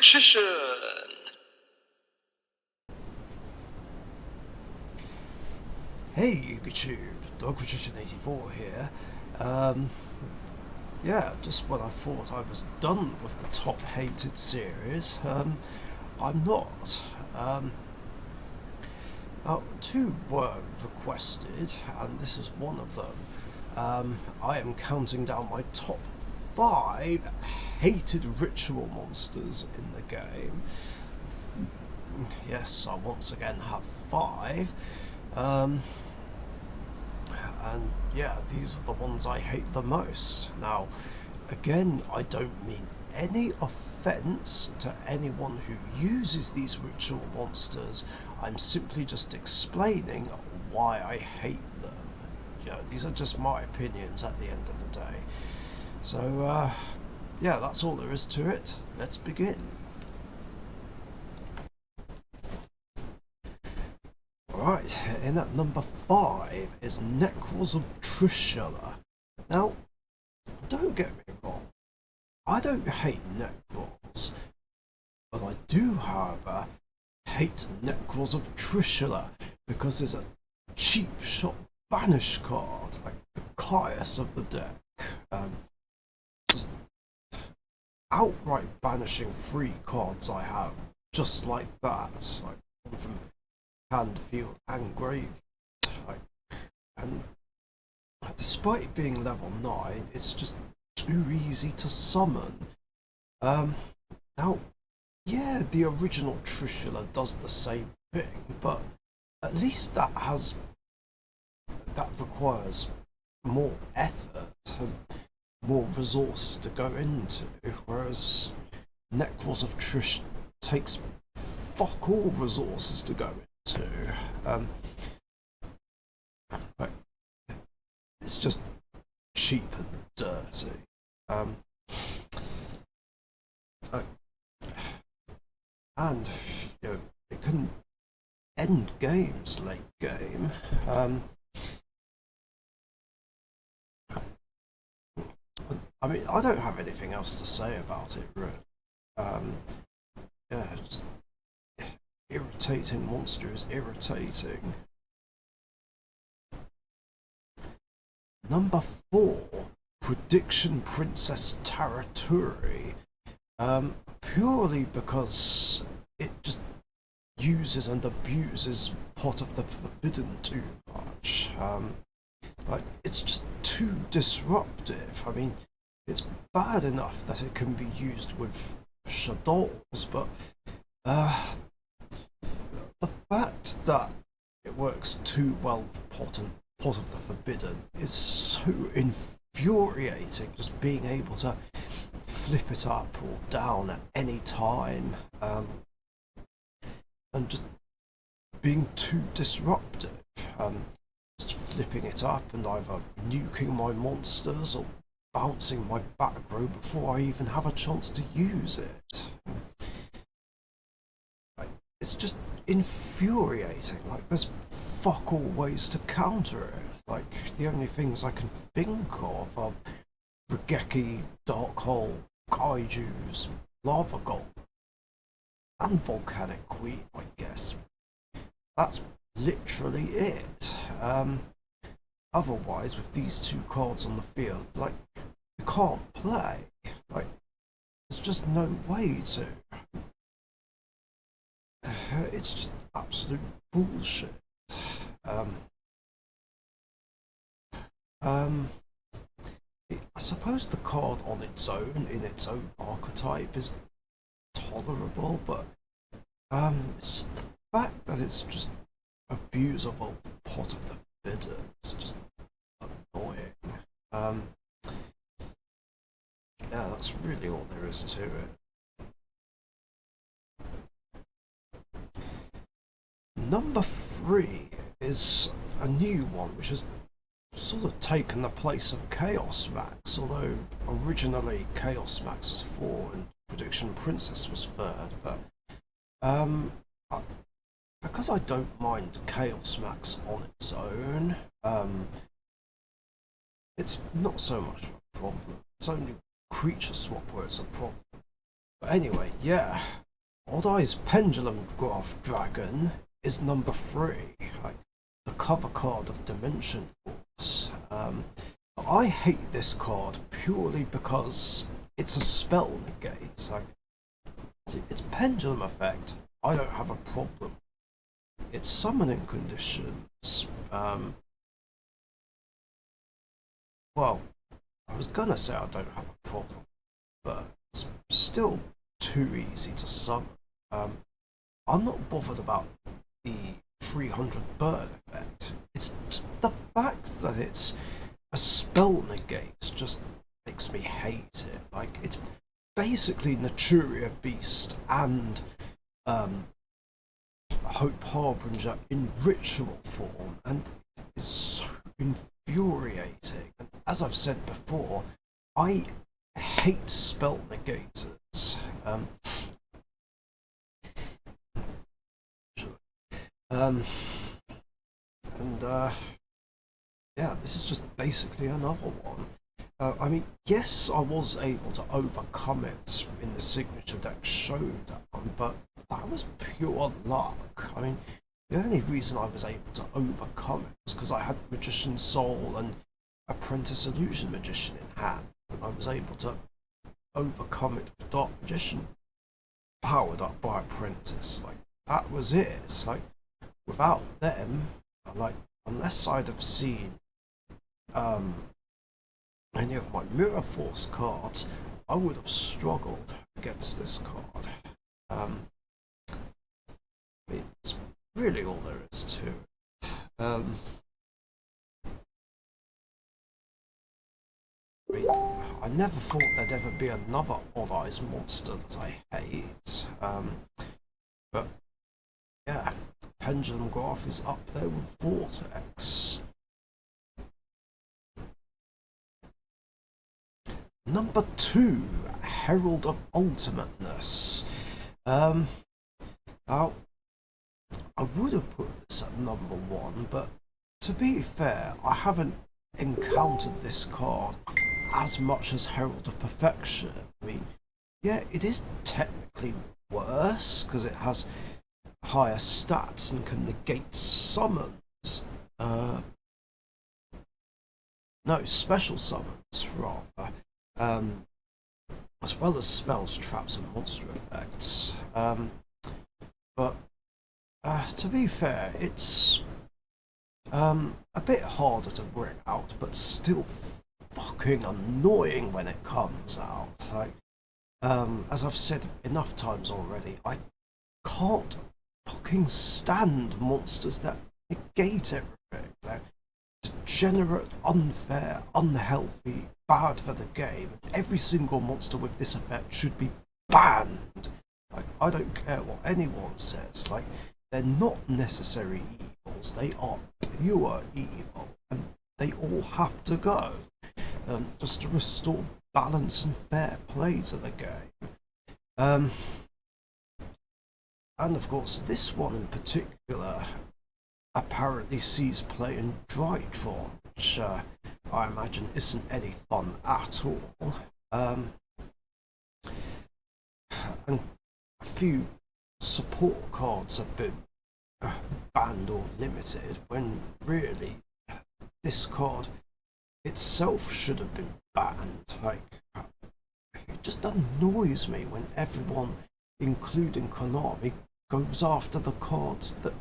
Richician. Hey YouTube, Richician84 here. Yeah, just when I thought I was done with the top hated series, I'm not. Two were requested, and this is one of them. I am counting down my top 5 hated ritual monsters in the game. Yes, I once again have 5. And yeah, these are the ones I hate the most. Now, again, I don't mean any offence to anyone who uses these ritual monsters. I'm simply just explaining why I hate them. You know, these are just my opinions at the end of the day. So, yeah, that's all there is to it. Let's begin. Right, in at number 5 is Necros of Trishula. Now, don't get me wrong, I don't hate Necros, but I do, however, hate Necros of Trishula because there's a cheap shot banish card, like the Caius of the deck. Just outright banishing 3 cards I have, just like that, like one from hand, field, and graveyard. And despite being level 9, it's just too easy to summon. Now, yeah, the original Trishula does the same thing, but at least that requires more effort and more resources to go into, whereas Necros of Trish takes fuck all resources to go into. But it's just cheap and dirty. And you know, it can end games late game. I mean, I don't have anything else to say about it, really. Yeah, just irritating monster is irritating. Number 4, Prediction Princess Taraturi. Purely because it just uses and abuses Pot of the Forbidden too much. Like, it's just too disruptive. I mean, it's bad enough that it can be used with shadows, but the fact that it works too well with Pot of the Forbidden is so infuriating, just being able to flip it up or down at any time, and just being too disruptive. Just flipping it up and either nuking my monsters or bouncing my back row before I even have a chance to use it. It's just infuriating. Like, there's fuck all ways to counter it. Like, the only things I can think of are Regeki, Dark Hole, Kaijus, Lava Golem, and Volcanic Queen, I guess. That's literally it. Otherwise, with these 2 cards on the field, like, you can't play. Like, there's just no way to. It's just absolute bullshit. I suppose the card on its own, in its own archetype, is tolerable, but it's just the fact that it's just abusable Pot of the Forbidden. It's just annoying. Yeah, that's really all there is to it. Number 3 is a new one, which has sort of taken the place of Chaos Max, although originally Chaos Max was 4 and Prediction Princess was 3rd, but because I don't mind Chaos Max on its own, it's not so much of a problem. It's only creature swap where it's a problem. Anyway, yeah. Odd Eye's Pendulum Graph Dragon is number 3. Like, the cover card of Dimension Force. I hate this card purely because it's a spell negate. Like, its pendulum effect, I don't have a problem. Its summoning conditions, well, I was gonna say I don't have a problem, but it's still too easy to summon. I'm not bothered about the 300 burn effect. It's just the fact that it's a spell negate just makes me hate it. Like, it's basically Naturia Beast and Hope Harbinger in ritual form, and it's so infuriating. And as I've said before, I hate spell negators. Yeah, this is just basically another one. I mean, yes, I was able to overcome it in the signature deck showdown, but that was pure luck. I mean, the only reason I was able to overcome it was because I had Magician's Soul and Apprentice Illusion Magician in hand, and I was able to overcome it with Dark Magician powered up by Apprentice. Like, that was it. It's like, without them, like, unless I'd have seen any of my Mirror Force cards, I would have struggled against this card. It's really all there is to it. I never thought there'd ever be another Odd Eyes monster that I hate. But yeah, Pendulum Graph is up there with Vortex. Number 2, Herald of Ultimateness. Now, I would have put this at number 1, but to be fair, I haven't encountered this card as much as Herald of Perfection. I mean, yeah, it is technically worse because it has higher stats and can negate summons. No, special summons, rather. As well as spells, traps, and monster effects. But to be fair, it's a bit harder to bring out, but still fucking annoying when it comes out. Like, as I've said enough times already, I can't fucking stand monsters that negate everything. They're degenerate, unfair, unhealthy, bad for the game. Every single monster with this effect should be banned. Like, I don't care what anyone says. Like, they're not necessary evils. They are pure evil, and they all have to go. Just to restore balance and fair play to the game. And of course, this one in particular apparently sees play in Drytron, which I imagine isn't any fun at all. And a few support cards have been banned or limited, when really this card itself should have been banned. Like, it just annoys me when everyone, including Konami, goes after the cards that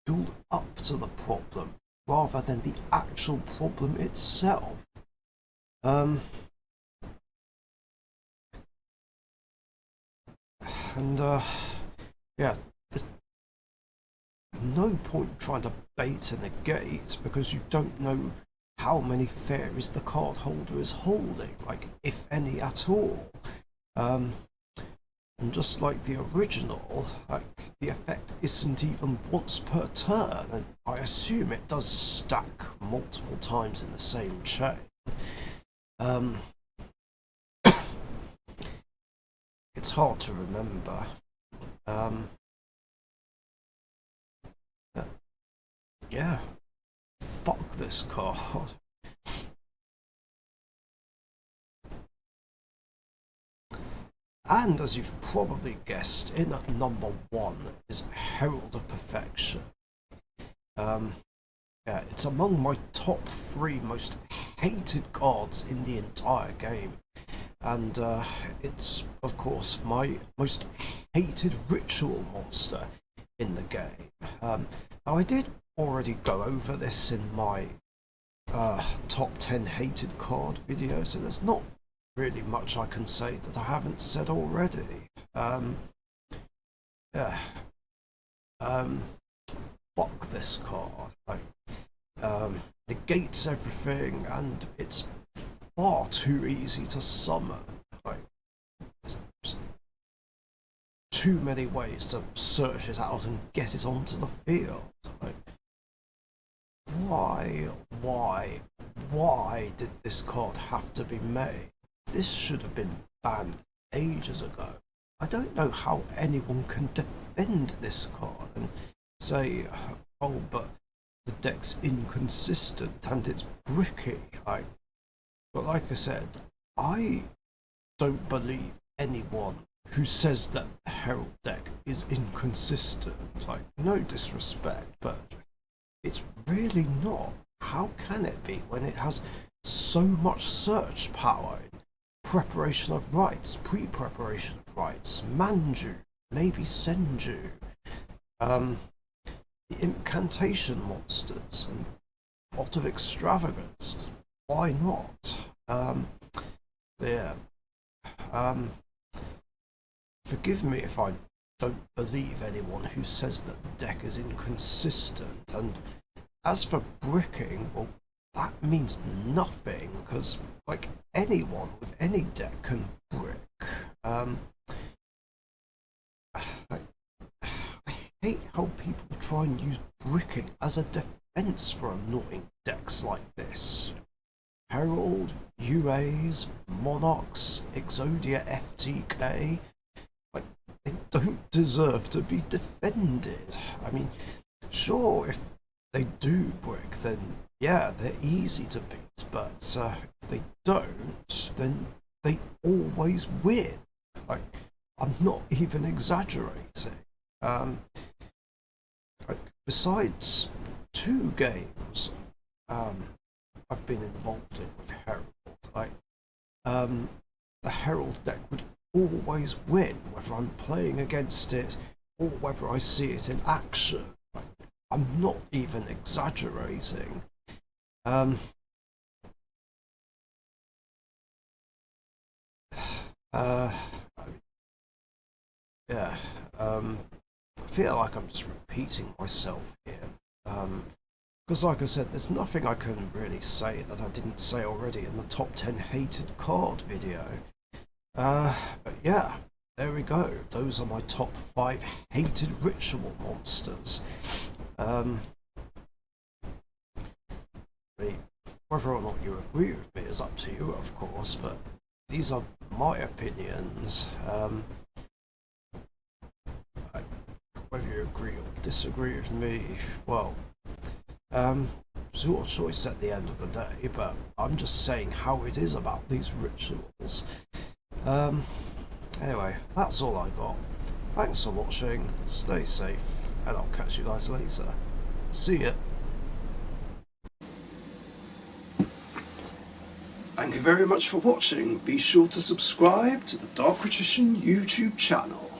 build up to the problem rather than the actual problem itself. Yeah, there's no point trying to bait and negate because you don't know how many fairies the card holder is holding, like, if any at all. And just like the original, like, the effect isn't even once per turn, and I assume it does stack multiple times in the same chain. It's hard to remember. Yeah, fuck this card. And as you've probably guessed, in at number 1 is Herald of Perfection. Yeah, it's among my top 3 most hated cards in the entire game. And it's, of course, my most hated ritual monster in the game. Now, I did already go over this in my top 10 hated card video, so there's not really much I can say that I haven't said already. Yeah. Fuck this card. Like, negates everything, and it's far too easy to summon. Like, there's just too many ways to search it out and get it onto the field. Like, why did this card have to be made? This should have been banned ages ago. I don't know how anyone can defend this card and say, oh, but the deck's inconsistent and it's bricky. But like I said, I don't believe anyone who says that the Herald deck is inconsistent. Like, no disrespect, but it's really not. How can it be when it has so much search power in preparation of rites, pre-preparation of rites, Manju, maybe Senju, the incantation monsters, and Pot of Extravagance? Why not? Yeah. Forgive me if I don't believe anyone who says that the deck is inconsistent, and as for bricking, well, that means nothing, because, like, anyone with any deck can brick. I hate how people try and use bricking as a defense for annoying decks like this. Herald, UAs, Monarchs, Exodia FTK, like, they don't deserve to be defended. I mean, sure, if they do brick, then yeah, they're easy to beat, but if they don't, then they always win. Like, I'm not even exaggerating. Like, besides 2 games I've been involved in with Herald, like, the Herald deck would always win, whether I'm playing against it or whether I see it in action. Like, I'm not even exaggerating. Yeah, I feel like I'm just repeating myself here. Because like I said, there's nothing I can really say that I didn't say already in the top 10 hated card video. But yeah, there we go. Those are my top 5 hated ritual monsters. Whether or not you agree with me is up to you, of course, but these are my opinions. Whether you agree or disagree with me, well, it's your choice at the end of the day, but I'm just saying how it is about these rituals. Anyway, that's all I got. Thanks for watching, stay safe, and I'll catch you guys later. See ya! Thank you very much for watching. Be sure to subscribe to the Richician YouTube channel.